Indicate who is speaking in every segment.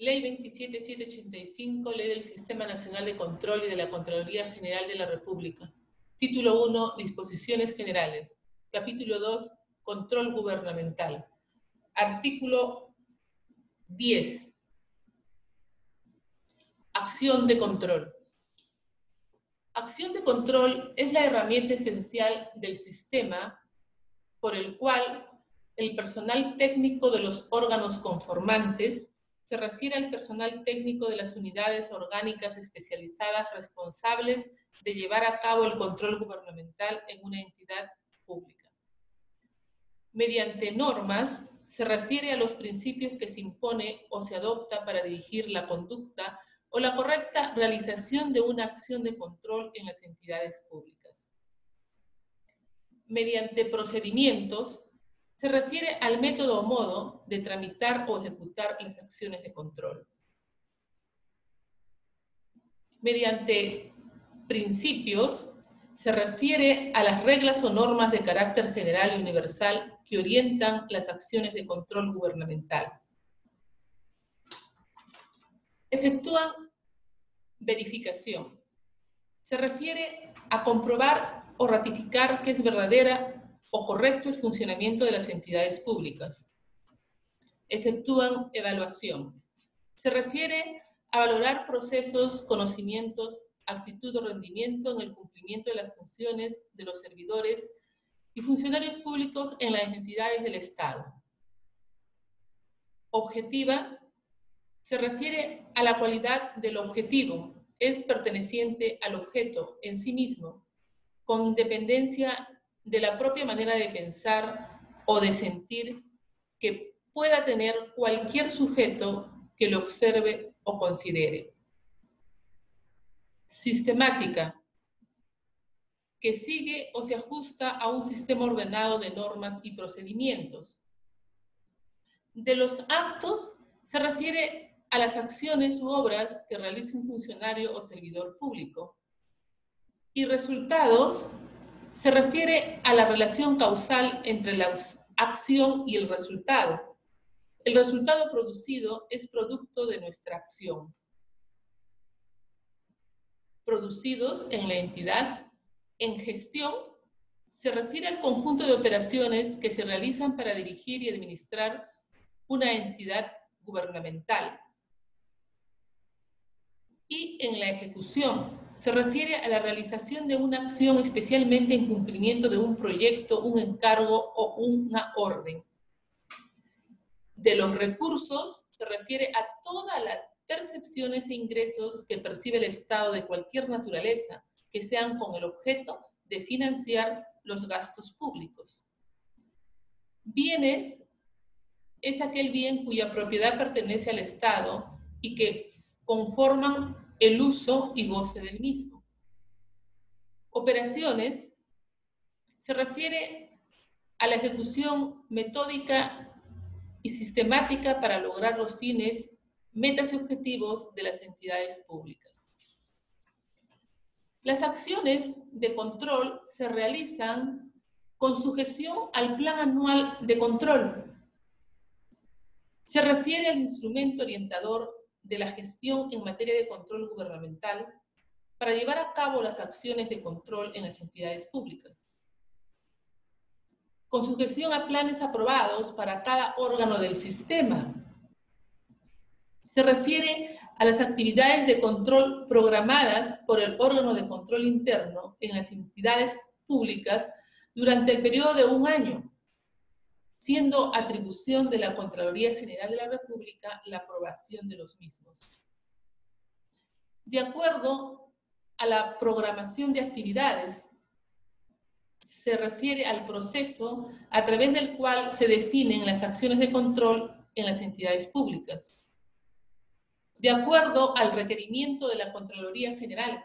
Speaker 1: Ley 27785, Ley del Sistema Nacional de Control y de la Contraloría General de la República. Título 1, Disposiciones Generales. Capítulo 2, Control Gubernamental. Artículo 10. Acción de control. Acción de control es la herramienta esencial del sistema por el cual el personal técnico de los órganos conformantes se refiere al personal técnico de las unidades orgánicas especializadas responsables de llevar a cabo el control gubernamental en una entidad pública. Mediante normas se refiere a los principios que se impone o se adopta para dirigir la conducta o la correcta realización de una acción de control en las entidades públicas. Mediante procedimientos se refiere al método o modo de tramitar o ejecutar las acciones de control. Mediante principios se refiere a las reglas o normas de carácter general y universal que orientan las acciones de control gubernamental. Efectúan verificación. Se refiere a comprobar o ratificar que es verdadera o correcto el funcionamiento de las entidades públicas. Efectúan evaluación. Se refiere a valorar procesos, conocimientos, actitud o rendimiento en el cumplimiento de las funciones de los servidores y funcionarios públicos en las entidades del Estado. Objetiva. Se refiere a la cualidad del objetivo, es perteneciente al objeto en sí mismo, con independencia de la propia manera de pensar o de sentir que pueda tener cualquier sujeto que lo observe o considere. Sistemática, que sigue o se ajusta a un sistema ordenado de normas y procedimientos. De los actos se refiere a las acciones u obras que realice un funcionario o servidor público. Y resultados se refiere a la relación causal entre la acción y el resultado. El resultado producido es producto de nuestra acción. Producidos en la entidad. En gestión se refiere al conjunto de operaciones que se realizan para dirigir y administrar una entidad gubernamental. Y en la ejecución se refiere a la realización de una acción especialmente en cumplimiento de un proyecto, un encargo o una orden. De los recursos se refiere a todas las percepciones e ingresos que percibe el Estado de cualquier naturaleza, que sean con el objeto de financiar los gastos públicos. Bienes es aquel bien cuya propiedad pertenece al Estado y que conforman el uso y goce del mismo. Operaciones se refiere a la ejecución metódica y sistemática para lograr los fines, metas y objetivos de las entidades públicas. Las acciones de control se realizan con sujeción al Plan Anual de Control. Se refiere al instrumento orientador de la gestión en materia de control gubernamental para llevar a cabo las acciones de control en las entidades públicas. Con sujeción a planes aprobados para cada órgano del sistema. Se refiere a las actividades de control programadas por el órgano de control interno en las entidades públicas durante el periodo de un año, siendo atribución de la Contraloría General de la República la aprobación de los mismos. De acuerdo a la programación de actividades, se refiere al proceso a través del cual se definen las acciones de control en las entidades públicas. De acuerdo al requerimiento de la Contraloría General,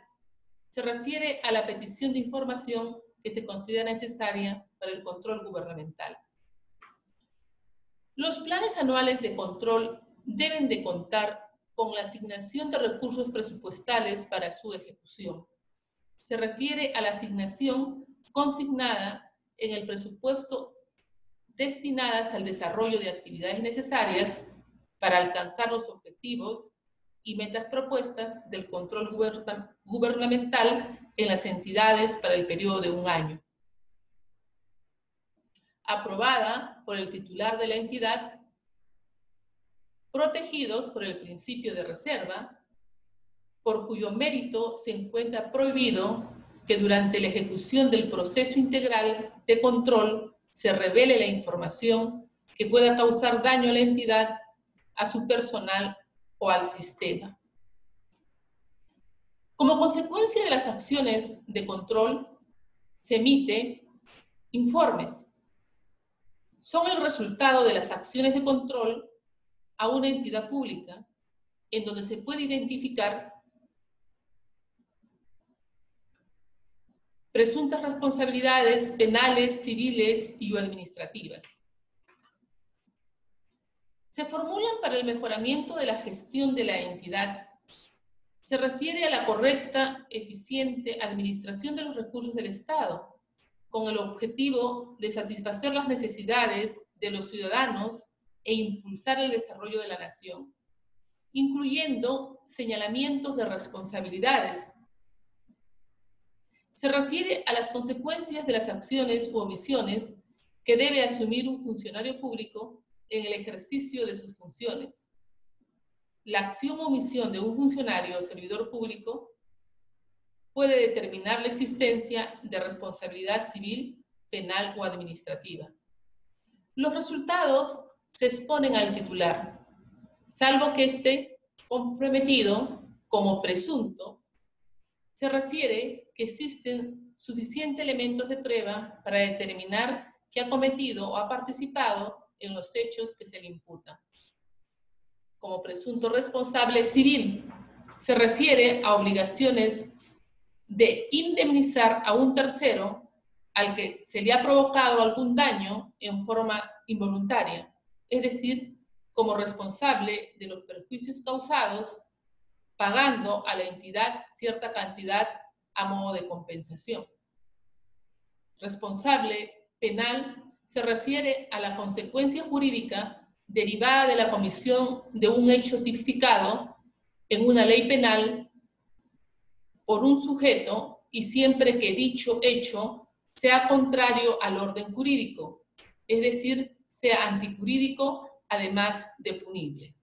Speaker 1: se refiere a la petición de información que se considera necesaria para el control gubernamental. Los planes anuales de control deben de contar con la asignación de recursos presupuestales para su ejecución. Se refiere a la asignación consignada en el presupuesto destinadas al desarrollo de actividades necesarias para alcanzar los objetivos y metas propuestas del control gubernamental en las entidades para el periodo de 1 año. Aprobada por el titular de la entidad, protegidos por el principio de reserva, por cuyo mérito se encuentra prohibido que durante la ejecución del proceso integral de control se revele la información que pueda causar daño a la entidad, a su personal o al sistema. Como consecuencia de las acciones de control, se emite informes. Son el resultado de las acciones de control a una entidad pública, en donde se puede identificar presuntas responsabilidades penales, civiles y o administrativas. Se formulan para el mejoramiento de la gestión de la entidad. Se refiere a la correcta, eficiente administración de los recursos del Estado, con el objetivo de satisfacer las necesidades de los ciudadanos e impulsar el desarrollo de la nación, incluyendo señalamientos de responsabilidades. Se refiere a las consecuencias de las acciones u omisiones que debe asumir un funcionario público en el ejercicio de sus funciones. La acción o omisión de un funcionario o servidor público puede determinar la existencia de responsabilidad civil, penal o administrativa. Los resultados se exponen al titular, salvo que esté comprometido como presunto. Se refiere que existen suficientes elementos de prueba para determinar que ha cometido o ha participado en los hechos que se le imputan. Como presunto responsable civil, se refiere a obligaciones de indemnizar a un tercero al que se le ha provocado algún daño en forma involuntaria, es decir, como responsable de los perjuicios causados, pagando a la entidad cierta cantidad a modo de compensación. Responsable penal se refiere a la consecuencia jurídica derivada de la comisión de un hecho tipificado en una ley penal por un sujeto y siempre que dicho hecho sea contrario al orden jurídico, es decir, sea antijurídico, además de punible.